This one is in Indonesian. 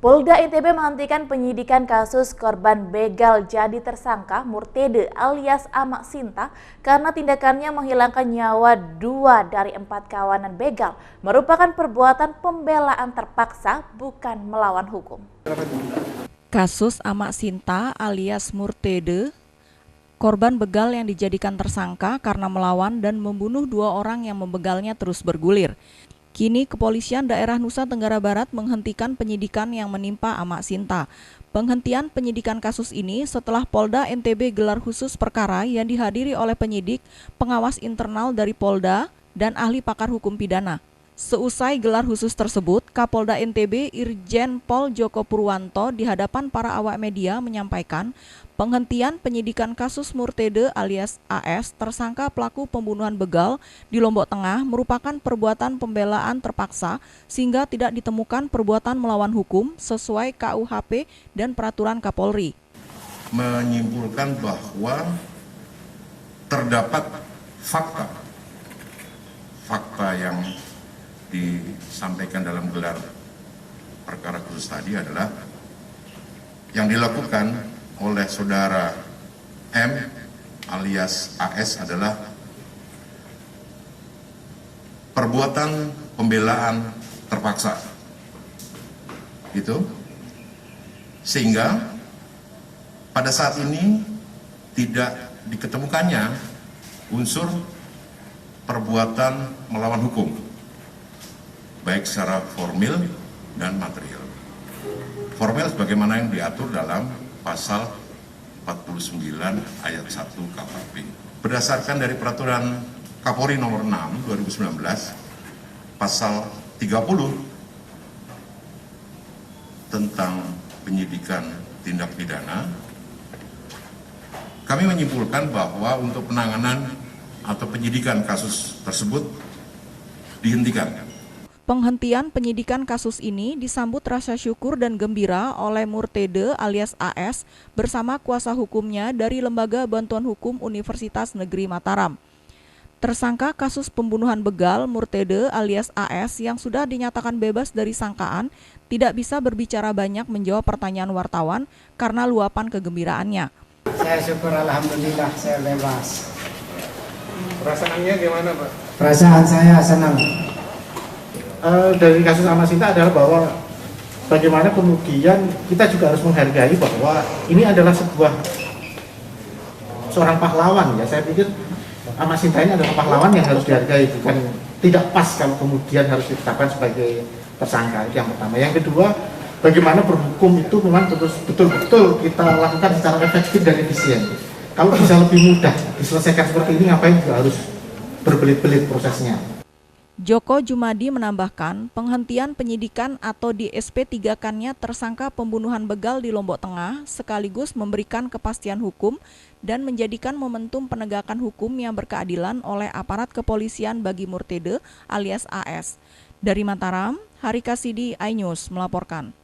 Polda NTB menghentikan penyidikan kasus korban begal jadi tersangka Murtede alias Amak Sinta karena tindakannya menghilangkan nyawa 2 dari 4 kawanan begal merupakan perbuatan pembelaan terpaksa bukan melawan hukum. Kasus Amak Sinta alias Murtede, korban begal yang dijadikan tersangka karena melawan dan membunuh 2 orang yang membegalnya terus bergulir. Kini Kepolisian Daerah Nusa Tenggara Barat menghentikan penyidikan yang menimpa Amak Sinta. Penghentian penyidikan kasus ini setelah Polda NTB gelar khusus perkara yang dihadiri oleh penyidik, pengawas internal dari Polda, dan ahli pakar hukum pidana. Seusai gelar khusus tersebut, Kapolda NTB Irjen Pol Joko Purwanto di hadapan para awak media menyampaikan penghentian penyidikan kasus Murtede alias AS tersangka pelaku pembunuhan begal di Lombok Tengah merupakan perbuatan pembelaan terpaksa sehingga tidak ditemukan perbuatan melawan hukum sesuai KUHP dan peraturan Kapolri. Menyimpulkan bahwa terdapat fakta yang disampaikan dalam gelar perkara khusus tadi adalah yang dilakukan oleh saudara M alias AS adalah perbuatan pembelaan terpaksa. Gitu. Sehingga pada saat ini tidak diketemukannya unsur perbuatan melawan hukum, baik secara formil dan material. Formil sebagaimana yang diatur dalam pasal 49 ayat 1 KUHP. Berdasarkan dari peraturan Kapolri nomor 6 2019 pasal 30 tentang penyidikan tindak pidana, kami menyimpulkan bahwa untuk penanganan atau penyidikan kasus tersebut dihentikan. Penghentian penyidikan kasus ini disambut rasa syukur dan gembira oleh Murtede alias AS bersama kuasa hukumnya dari Lembaga Bantuan Hukum Universitas Negeri Mataram. Tersangka kasus pembunuhan begal Murtede alias AS yang sudah dinyatakan bebas dari sangkaan tidak bisa berbicara banyak menjawab pertanyaan wartawan karena luapan kegembiraannya. Saya syukur alhamdulillah saya bebas. Perasaannya gimana, Pak? Perasaan saya senang. Dari kasus Amak Sinta adalah bahwa bagaimana kemudian kita juga harus menghargai bahwa ini adalah seorang pahlawan ya. Saya pikir Amak Sinta ini adalah pahlawan yang harus dihargai, bukan tidak pas kalau kemudian harus ditetapkan sebagai tersangka. Itu yang pertama. Yang kedua, bagaimana berhukum itu memang betul-betul kita lakukan secara efektif dan efisien. Kalau bisa lebih mudah diselesaikan seperti ini, ngapain juga harus berbelit-belit prosesnya. Joko Jumadi menambahkan penghentian penyidikan atau di SP3-kannya tersangka pembunuhan begal di Lombok Tengah sekaligus memberikan kepastian hukum dan menjadikan momentum penegakan hukum yang berkeadilan oleh aparat kepolisian bagi Murtede alias AS. Dari Mataram, Hari Kasidi, iNews melaporkan.